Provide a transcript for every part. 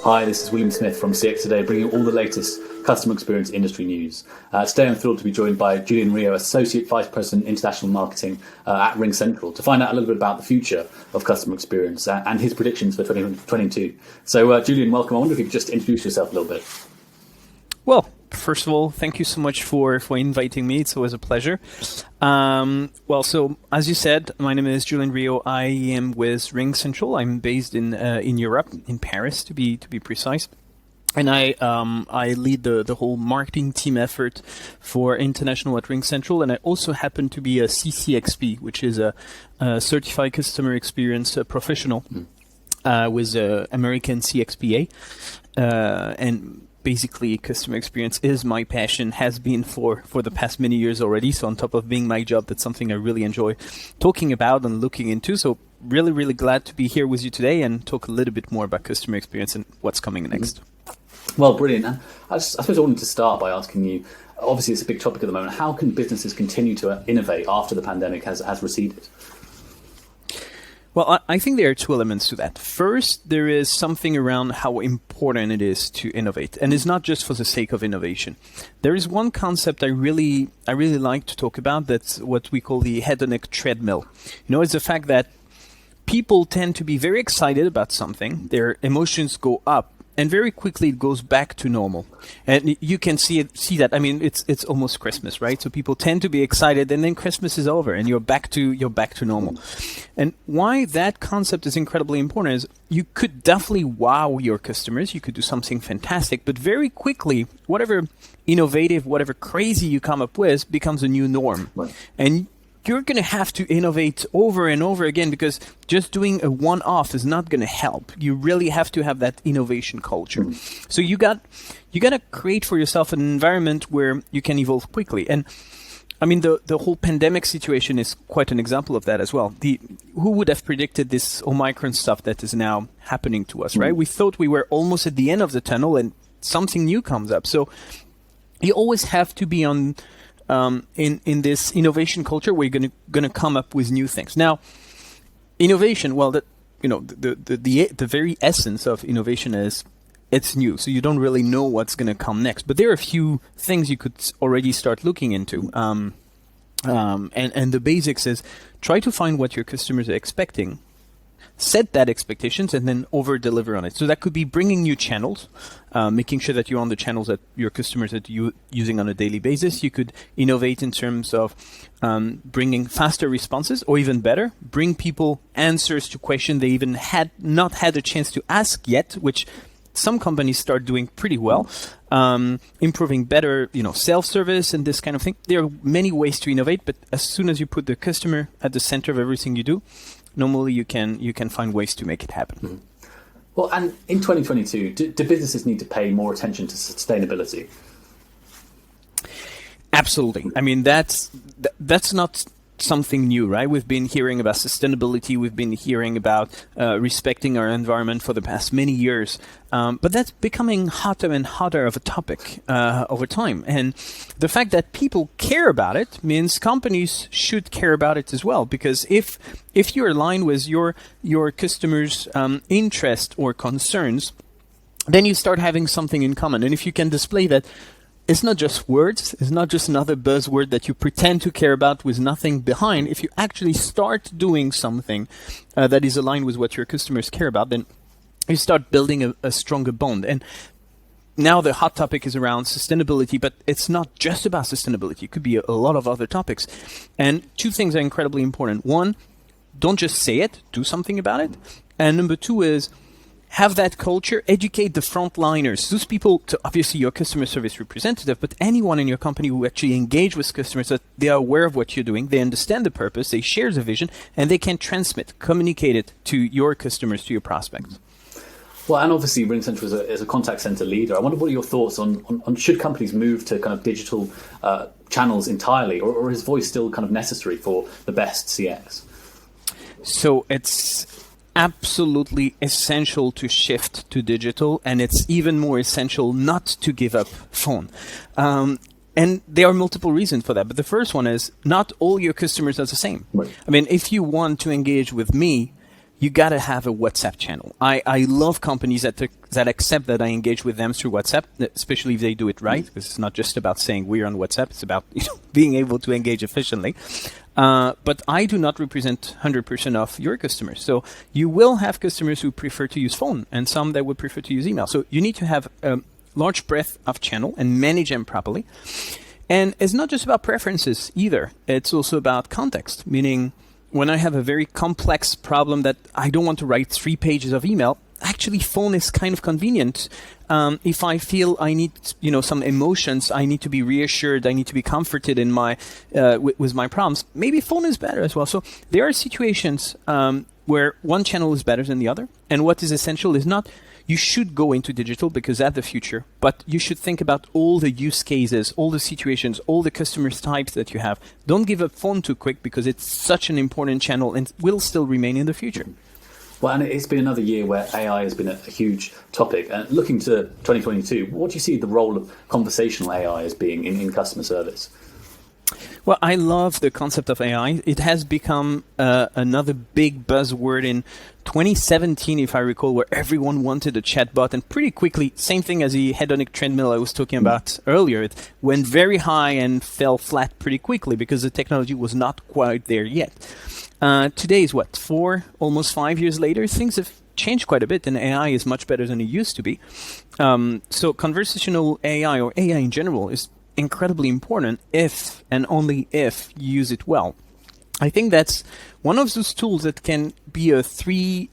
Hi, this is William Smith from CX Today, bringing all the latest customer experience industry news. Today I'm thrilled to be joined by Julian Rio, Associate Vice President International Marketing at RingCentral, to find out a little bit about the future of customer experience and his predictions for 2022. So Julian, welcome. I wonder if you could just introduce yourself a little bit. Well, first of all, thank you so much for inviting me. It's always a pleasure. So as you said, my name is Julian Rio. I am with RingCentral. I'm based in Europe, in Paris to be precise. And I lead the whole marketing team effort for international at RingCentral. And I also happen to be a CCXP, which is a certified customer experience professional with American CXPA. And basically, customer experience is my passion, has been for the past many years already. So on top of being my job, that's something I really enjoy talking about and looking into. So really, really glad to be here with you today and talk a little bit more about customer experience and what's coming next. Well, brilliant. And I suppose I wanted to start by asking you, obviously it's a big topic at the moment, how can businesses continue to innovate after the pandemic has receded? Well, I think there are two elements to that. First, there is something around how important it is to innovate, and it's not just for the sake of innovation. There is one concept I really like to talk about. That's what we call the hedonic treadmill. It's the fact that people tend to be very excited about something. Their emotions go up, and very quickly it goes back to normal. And you can see that. I mean, it's almost Christmas, right? So people tend to be excited, and then Christmas is over, and you're back to normal. And why that concept is incredibly important is you could definitely wow your customers. You could do something fantastic, but very quickly, whatever innovative, whatever crazy you come up with becomes a new norm. Right. And you're going to have to innovate over and over again, because just doing a one-off is not going to help. You really have to have that innovation culture. So you got to create for yourself an environment where you can evolve quickly. And I mean, the whole pandemic situation is quite an example of that as well. Who would have predicted this Omicron stuff that is now happening to us, right? We thought we were almost at the end of the tunnel, and something new comes up. So you always have to be on in this innovation culture where you're going to come up with new things. Now, innovation, well, the very essence of innovation is it's new, so you don't really know what's going to come next. But there are a few things you could already start looking into. And the basics is try to find what your customers are expecting, set that expectations, and then over-deliver on it. So that could be bringing new channels, making sure that you're on the channels that your customers are using on a daily basis. You could innovate in terms of bringing faster responses, or even better, bring people answers to questions they even had not had a chance to ask yet, which some companies start doing pretty well, improving better, self-service and this kind of thing. There are many ways to innovate, but as soon as you put the customer at the center of everything you do, normally you can find ways to make it happen. Mm-hmm. Well, and in 2022, do businesses need to pay more attention to sustainability? Absolutely. I mean, that's not something new, right? We've been hearing about sustainability. We've been hearing about respecting our environment for the past many years. But that's becoming hotter and hotter of a topic over time. And the fact that people care about it means companies should care about it as well. Because if you're aligned with your customers' interest or concerns, then you start having something in common. And if you can display that, it's not just words, it's not just another buzzword that you pretend to care about with nothing behind. If you actually start doing something that is aligned with what your customers care about, then you start building a stronger bond. And now the hot topic is around sustainability, but it's not just about sustainability. It could be a lot of other topics. And two things are incredibly important. One, don't just say it, do something about it. And number two is, have that culture, educate the frontliners. Those people, obviously your customer service representative, but anyone in your company who actually engage with customers, that they are aware of what you're doing, they understand the purpose, they share the vision, and they can communicate it to your customers, to your prospects. Well, and obviously RingCentral is a contact center leader. I wonder what are your thoughts on should companies move to kind of digital channels entirely, or is voice still kind of necessary for the best CX? So it's absolutely essential to shift to digital, and it's even more essential not to give up phone. And there are multiple reasons for that. But the first one is not all your customers are the same. Right. I mean, if you want to engage with me, you got to have a WhatsApp channel. I love companies that accept that I engage with them through WhatsApp, especially if they do it right, because it's not just about saying we're on WhatsApp. It's about being able to engage efficiently. But I do not represent 100% of your customers. So you will have customers who prefer to use phone and some that would prefer to use email. So you need to have a large breadth of channel and manage them properly. And it's not just about preferences either. It's also about context, meaning when I have a very complex problem that I don't want to write 3 pages of email, actually phone is kind of convenient. If I feel I need, some emotions, I need to be reassured, I need to be comforted in my with my problems, maybe phone is better as well. So there are situations where one channel is better than the other. And what is essential is not you should go into digital because that's the future, but you should think about all the use cases, all the situations, all the customer types that you have. Don't give up phone too quick because it's such an important channel and will still remain in the future. Well, and it's been another year where AI has been a huge topic. And looking to 2022, what do you see the role of conversational AI as being in customer service? Well, I love the concept of AI. It has become another big buzzword in 2017, if I recall, where everyone wanted a chatbot. And pretty quickly, same thing as the hedonic treadmill I was talking about earlier, it went very high and fell flat pretty quickly because the technology was not quite there yet. Today is almost 5 years later, things have changed quite a bit and AI is much better than it used to be. So conversational AI or AI in general is incredibly important if and only if you use it well. I think that's one of those tools that can be have 3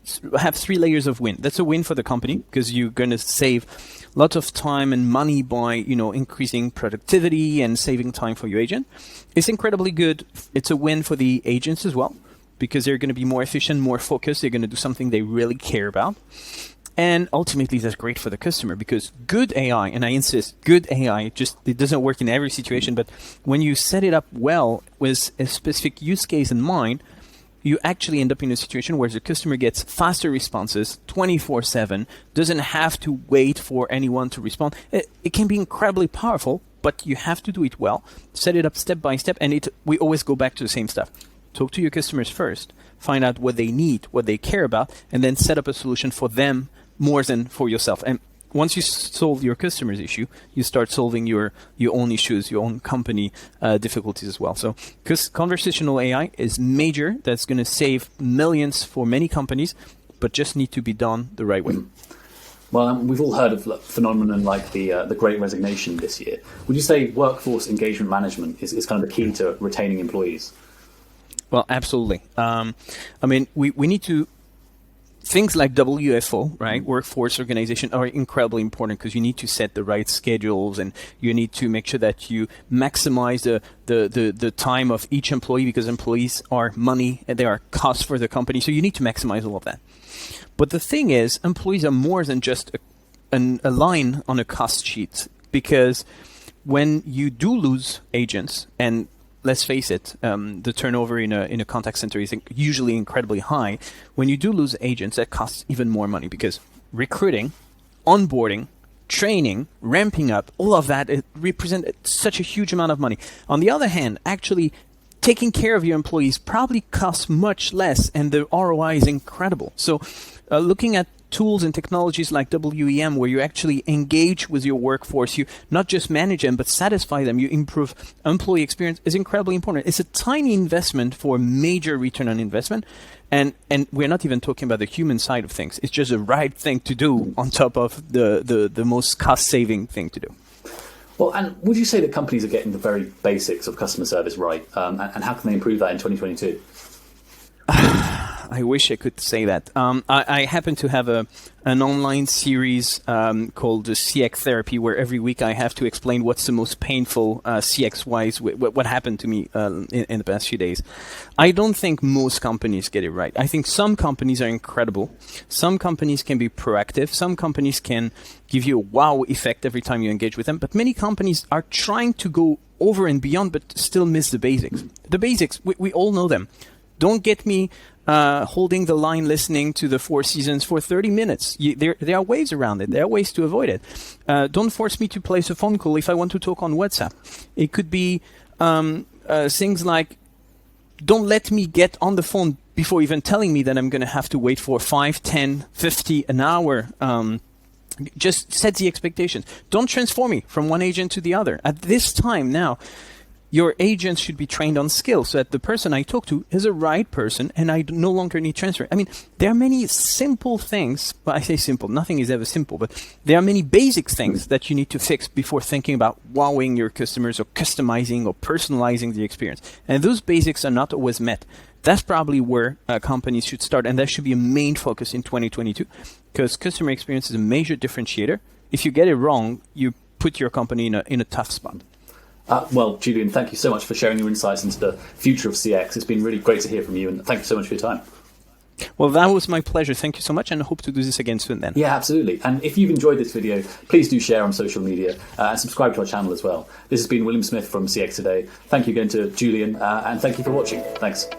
layers of win. That's a win for the company because you're going to save lots of time and money by, increasing productivity and saving time for your agent. It's incredibly good. It's a win for the agents as well because they're going to be more efficient, more focused. They're going to do something they really care about. And ultimately, that's great for the customer because good AI, and I insist, good AI, it doesn't work in every situation, but when you set it up well with a specific use case in mind, you actually end up in a situation where the customer gets faster responses 24/7, doesn't have to wait for anyone to respond. It can be incredibly powerful, but you have to do it well, set it up step by step, and we always go back to the same stuff. Talk to your customers first, find out what they need, what they care about, and then set up a solution for them more than for yourself. And once you solve your customer's issue, you start solving your own issues, your own company difficulties as well. So because conversational AI is major, that's going to save millions for many companies, but just need to be done the right way. Well, we've all heard of phenomenon like the Great Resignation this year. Would you say workforce engagement management is kind of the key to retaining employees? Well, absolutely. We need to. Things like WFO, right, workforce organization, are incredibly important because you need to set the right schedules and you need to make sure that you maximize the time of each employee because employees are money and they are costs for the company. So you need to maximize all of that. But the thing is, employees are more than just a line on a cost sheet because when you do lose agents, and let's face it, the turnover in a contact center is usually incredibly high. When you do lose agents, that costs even more money because recruiting, onboarding, training, ramping up, all of that, it represents such a huge amount of money. On the other hand, actually taking care of your employees probably costs much less and the ROI is incredible. So looking at tools and technologies like WEM, where you actually engage with your workforce, you not just manage them, but satisfy them, you improve employee experience, is incredibly important. It's a tiny investment for a major return on investment. And we're not even talking about the human side of things. It's just the right thing to do on top of the most cost-saving thing to do. Well, and would you say that companies are getting the very basics of customer service right? And how can they improve that in 2022? I wish I could say that. I happen to have an online series called CX Therapy, where every week I have to explain what's the most painful CX-wise, what happened to me in the past few days. I don't think most companies get it right. I think some companies are incredible. Some companies can be proactive. Some companies can give you a wow effect every time you engage with them. But many companies are trying to go over and beyond, but still miss the basics. The basics, we all know them. Don't get me holding the line listening to the Four Seasons for 30 minutes. There are ways around it. There are ways to avoid it. Don't force me to place a phone call if I want to talk on WhatsApp. It could be things like don't let me get on the phone before even telling me that I'm going to have to wait for 5, 10, 50 an hour. Just set the expectations. Don't transform me from one agent to the other. At this time now, your agents should be trained on skill so that the person I talk to is a right person and I no longer need transfer. I mean, there are many simple things. Well, I say simple. Nothing is ever simple, but there are many basic things that you need to fix before thinking about wowing your customers or customizing or personalizing the experience. And those basics are not always met. That's probably where companies should start. And that should be a main focus in 2022 because customer experience is a major differentiator. If you get it wrong, you put your company in a tough spot. Well, Julian, thank you so much for sharing your insights into the future of CX. It's been really great to hear from you, and thank you so much for your time. Well, that was my pleasure. Thank you so much, and I hope to do this again soon then. Yeah, absolutely. And if you've enjoyed this video, please do share on social media and subscribe to our channel as well. This has been William Smith from CX Today. Thank you again to Julian, and thank you for watching. Thanks.